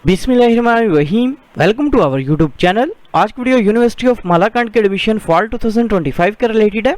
बिस्मिल्लाहिर्रहमानिर्रहीम। Welcome to our YouTube channel. आज की वीडियो यूनिवर्सिटी ऑफ मालाकांड के एडमिशन फॉल 2025 के रिलेटेड है।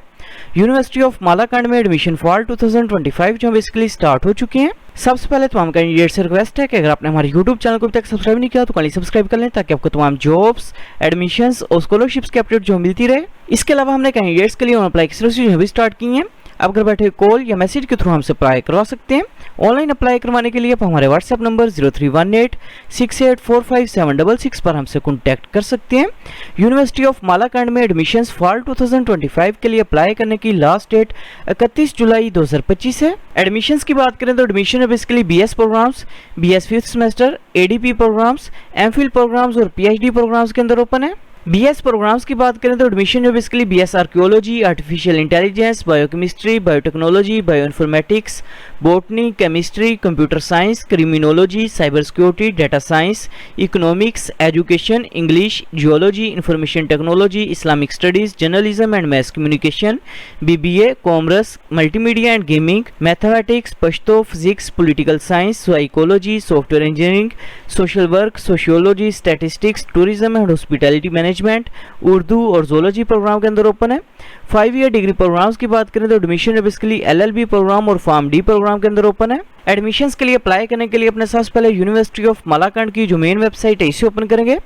यूनिवर्सिटी ऑफ मालाकांड में एडमिशन फॉल 2025 जो बेसिकली स्टार्ट हो चुके हैं। सबसे पहले तमाम कैंडिडेट से रिक्वेस्ट है कि अगर आपने हमारे यूट्यूब चैनल को अभी तक सब्सक्राइब नहीं किया तो काइंडली सब्सक्राइब कर लें ताकि आपको तमाम जॉब्स, एडमिशंस और स्कॉलरशिप्स की अपडेट जो मिलती रहे। इसके अलावा हमने कैंडिडेट्स के लिए ऑन अप्लाई की सर्विस भी स्टार्ट की है। आप घर बैठे कॉल या मैसेज के थ्रू हमसे अप्लाई करवा सकते हैं। ऑनलाइन अप्लाई करवाने के लिए आप हमारे व्हाट्सएप नंबर 0318684576 पर हमसे कॉन्टैक्ट कर सकते हैं। यूनिवर्सिटी ऑफ मालाकांड में एडमिशंस फॉल 2025 के लिए अप्लाई करने की लास्ट डेट 31 जुलाई 2025 है। एडमिशंस की बात करें तो एडमिशन है basically BS programmes, BS fifth semester, ADP programmes, MPhil programmes और पीएचडी प्रोग्राम्स के अंदर ओपन है। बीएस प्रोग्राम्स की बात करें तो एडमिशन जो basically BS archaeology, artificial intelligence, biochemistry, biotechnology, bioinformatics, botany, chemistry, computer science, criminology, cyber security, data science, economics, education, English, geology, information technology, Islamic studies, journalism and mass communication, BBA, commerce, multimedia and gaming, mathematics, Pashto, physics, political science, psychology, software engineering, social work, sociology, statistics, tourism and hospitality management, Urdu और zoology programme के अंदर open है। 5 year degree programs की बात करें तो admission basically LLB programme और pharm D programme के अंदर ओपन है। एडमिशंस के लिए अप्लाई करने के लिए अपने सबसे पहले यूनिवर्सिटी ऑफ मालाकांड की जो मेन वेबसाइट है इसे ओपन करेंगे।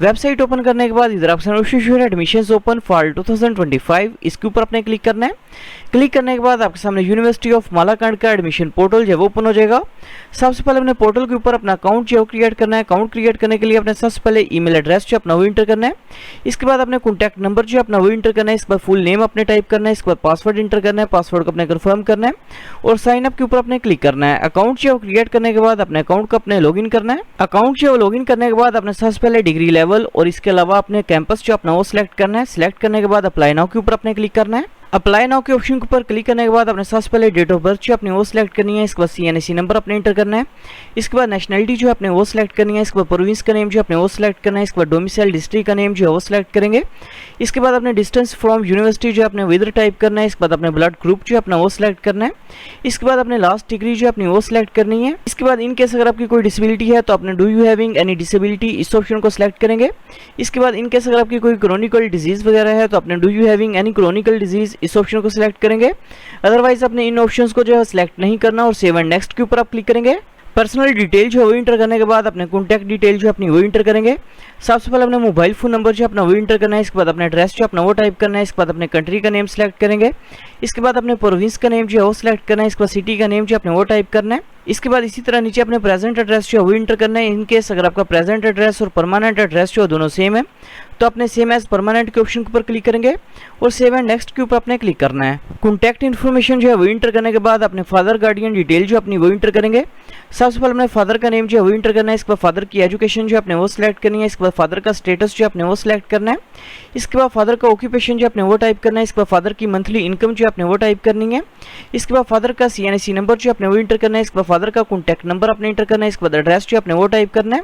वेबसाइट ओपन करने के बाद इधर ऑप्शन एडमिशंस ओपन फॉल 2025 इसके ऊपर अपने क्लिक करना है। क्लिक करने के बाद आपके सामने यूनिवर्सिटी ऑफ मालाकांड का एडमिशन पोर्टल जो ओपन हो जाएगा। सबसे पहले अपने पोर्टल के ऊपर अपना अकाउंट जो क्रिएट करना है। अकाउंट क्रिएट करने के लिए अपने सबसे पहले ईमेल एड्रेस जो अपना वो इंटर करना है। इसके बाद अपने कॉन्टैक्ट नंबर जो अपना वो इंटर करना है। इसके बाद फुल नेम अपने टाइप करना है। इसके बाद पासवर्ड इंटर करना है। पासवर्ड को अपने कंफर्म करना है और साइन अप के ऊपर अपने क्लिक करना है। अकाउंट जो क्रिएट करने के बाद अपने अकाउंट को अपने लॉगिन करना है। अकाउंट जो लॉगिन करने के बाद अपने सबसे पहले डिग्री लेवल और इसके अलावा अपने कैंपस जो अपना वो सिलेक्ट करना है। सिलेक्ट करने के बाद अप्लाई नाउ के ऊपर अपने क्लिक करना है। अप्लाई नाउ के ऑप्शन के ऊपर क्लिक करने के बाद अपने सबसे पहले डेट ऑफ बर्थ जो अपने वो सिलेक्ट करनी है। इसके बाद सीएनएसी नंबर अपने इंटर करना है। इसके बाद नेशनलिटी जो अपने वो सिलेक्ट करनी है। इसके बाद प्रोविंस का नेम जो अपने वो सिलेक्ट करना है। इसके बाद डोमिसाइल डिस्ट्रिक्ट का नेम जो है वो सिलेक्ट करेंगे। इसके बाद अपने डिस्टेंस फ्रॉम यूनिवर्सिटी जो अपने विदर टाइप करना है। इसके बाद अपने ब्लड ग्रुप जो अपना वो सिलेक्ट करना है। इसके बाद अपने लास्ट डिग्री जो अपनी वो सिलेक्ट करनी है। इसके बाद इन केस अगर आपकी कोई डिसेबिलिटी है तो अपने do you having any disability इस ऑप्शन को सिलेक्ट करेंगे। इसके बाद इन केस अगर आपकी कोई क्रोनिकल डिजीज वगैरह है तो अपने do you having any chronicle disease इस ऑप्शन को सिलेक्ट करेंगे। अदरवाइज अपने इन ऑप्शंस को जो है सिलेक्ट नहीं करना और सेव एंड नेक्स्ट के ऊपर आप क्लिक करेंगे। पर्सनल डिटेल जो है वो इंटर करने के बाद अपने कॉन्टैक्ट डिटेल जो अपनी वो इंटर करेंगे। सबसे पहले अपने मोबाइल फोन नंबर जो अपना वो इंटर करना है। इसके बाद अपना एड्रेस जो अपना वो टाइप करना है। इसके बाद अपने कंट्री का नेम सेलेक्ट करेंगे। इसके बाद अपने प्रोविंस का नेम जो है वो सिलेक्ट करना है। इसके बाद सिटी का नेम जो अपने वो टाइप करना है। इसके बाद इसी तरह नीचे अपने प्रेजेंट एड्रेस जो है वो इंटर करना है। इनकेस अगर आपका प्रेजेंट एड्रेस और परमानेंट एड्रेस जो दोनों सेम है तो अपने सेम एज परमानेंट के ऑप्शन के ऊपर क्लिक करेंगे और सेव एंड नेक्स्ट के ऊपर अपने क्लिक करना है। कॉन्टैक्ट इन्फॉर्मेशन जो है वो इंटर करने के बाद अपने फादर गार्डियन डिटेल जो अपनी वो इंटर करेंगे। सबसे पहले अपने फादर का नेम जो है वो इंटर करना है। इसके बाद फादर की एजुकेशन जो अपने वो सिलेक्ट करनी है। इसके बाद फादर का स्टेटस जो अपने वो सिलेक्ट करना है। इसके बाद फादर का ऑक्यूपेशन जो अपने वो टाइप करना है। इसके बाद फादर की मंथली इनकम जो अपने वो टाइप करनी है। इसके बाद फादर का सीएनएसी नंबर जो अपने वो इंटर करना है। इसके बाद फादर का कॉन्टैक्ट नंबर अपने इंटर करना है। इसके बाद एड्रेस जो अपने वो टाइप करना है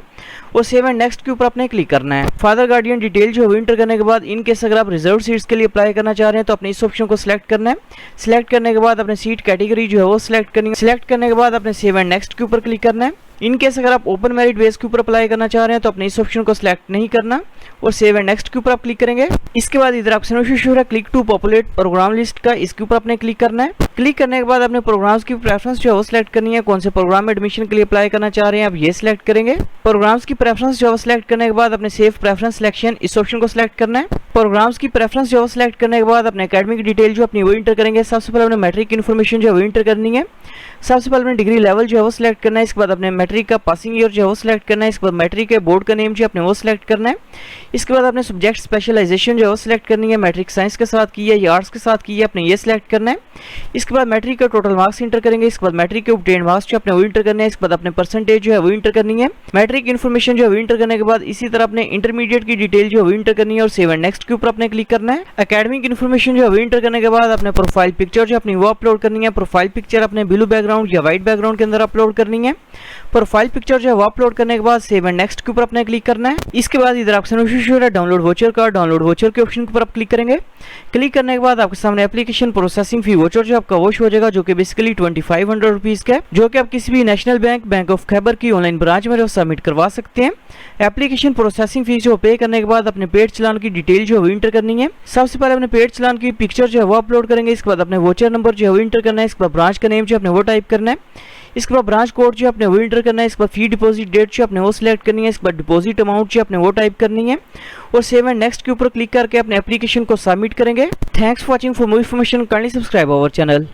और सेव एंड नेक्स्ट के ऊपर अपने क्लिक करना है। फादर गार्डियन डिटेल जो है वो इंटर करने के बाद इन केस अगर आप रिजर्व सीट्स के लिए अप्लाई करना चाह रहे हैं तो अपने इस ऑप्शन को सिलेक्ट करना है। सिलेक्ट करने के बाद अपने सीट कैटेगरी जो है वो सिलेक्ट करनी है। सिलेक्ट करने के बाद अपने सेव एंड नेक्स्ट के ऊपर क्लिक करना है। इन केस अगर आप ओपन मेरिट बेस के ऊपर अप्लाई करना चाह रहे हैं तो अपने इस ऑप्शन को सिलेक्ट नहीं करना और सेव एंड नेक्स्ट के ऊपर आप क्लिक करेंगे। इसके बाद इधर ऑप्शन शो है click to populate programme list का, इसके ऊपर अपने क्लिक करना है। क्लिक करने के बाद अपने प्रोग्राम्स की प्रेफरेंस जो है वो सिलेक्ट करनी है। कौन से प्रोग्राम में एडमिशन के लिए अप्लाई करना चाह रहे हैं आप ये सिलेक्ट करेंगे। प्रोग्राम्स की प्रेफरेंस जो है सिलेक्ट करने के बाद अपने सेव प्रेफरेंस सिलेक्शन इस ऑप्शन को सिलेक्ट करना है। प्रोग्राम्स की प्रेफरेंस जो है सिलेक्ट करने के बाद अपने एकेडमिक डिटेल जो अपनी वो इंटर करेंगे। सबसे पहले अपने मैट्रिक इन्फॉर्मेशन जो है वो इंटर करनी है। सबसे पहले अपने डिग्री लेवल जो है वो सिलेक्ट करना है। इसके बाद अपने मैट्रिक का पासिंग ईयर जो है वो सिलेक्ट करना है। इसके बाद मैट्रिक के बोर्ड का नेम जो अपने वो सिलेक्ट करना है। इसके बाद अपने सब्जेक्ट स्पेशलाइजेशन जो है वो सिलेक्ट करनी है। मैट्रिक साइंस के साथ की है या आर्ट्स के साथ की है अपने ये सिलेक्ट करना है। इसके बाद मैट्रिक का टोटल मार्क्स इंटर करेंगे। इसके बाद मैट्रिक के ऑब्टेन्ड मार्क्स जो अपने वो इंटर करने हैं। इसके बाद अपने परसेंटेज जो है वो इंटर करनी है। मैट्रिक इन्फॉर्मेशन जो है वो इंटर करने के बाद इसी तरह अपने इंटरमीडिएट की डिटेल जो है वो इंटर करनी है और सेव एंड नेक्स्ट के ऊपर अपने क्लिक करना है। एकेडमिक इन्फॉर्मेशन जो है वो इंटर करने के बाद अपने प्रोफाइल पिक्चर जो अपनी वो अपलोड करनी है। प्रोफाइल पिक्चर अपने ब्लू बैकग्राउंड या व्हाइट बैकग्राउंड के अंदर अपलोड करनी है। प्रोफाइल पिक्चर जो है वो अपलोड करने के बाद सेव एंड नेक्स्ट के ऊपर अपने क्लिक करना है। इसके बाद इधर ऑप्शन है डाउनलोड वाउचर का, डाउनलोड वाउचर के ऑप्शन के ऊपर आप क्लिक करेंगे। क्लिक करने के बाद आपके सामने एप्लीकेशन प्रोसेसिंग फी वाउचर जो आपका वॉश हो जाएगा, जो कि बेसिकली 2500 रुपीज का है, जो कि आप किसी भी नेशनल बैंक ऑफ खैबर की ऑनलाइन ब्रांच में सबमिट करवा सकते हैं। एप्लीकेशन प्रोसेसिंग फीस जो पे करने के बाद अपने पेड चलान की डिटेल जो है इंटर करनी है। सबसे पहले अपने पेड चलान की पिक्चर जो है वो अपलोड करेंगे। इसके बाद अपने वाउचर नंबर जो है वो इंटर करना है। इसके बाद ब्रांच का नेम जो अपने वो टाइप करना है। इसके बाद ब्रांच कोड जो अपने वो इंटर करना है। इसके बाद फी डिपॉजिट डेट जो अपने वो सिलेक्ट करनी है। इसके बाद डिपॉजिट अमाउंट जो अपने वो टाइप करनी है और सेव एंड नेक्स्ट के ऊपर क्लिक करके अपने एप्लीकेशन को सबमिट करेंगे। Thanks for watching. For more information kindly subscribe our channel.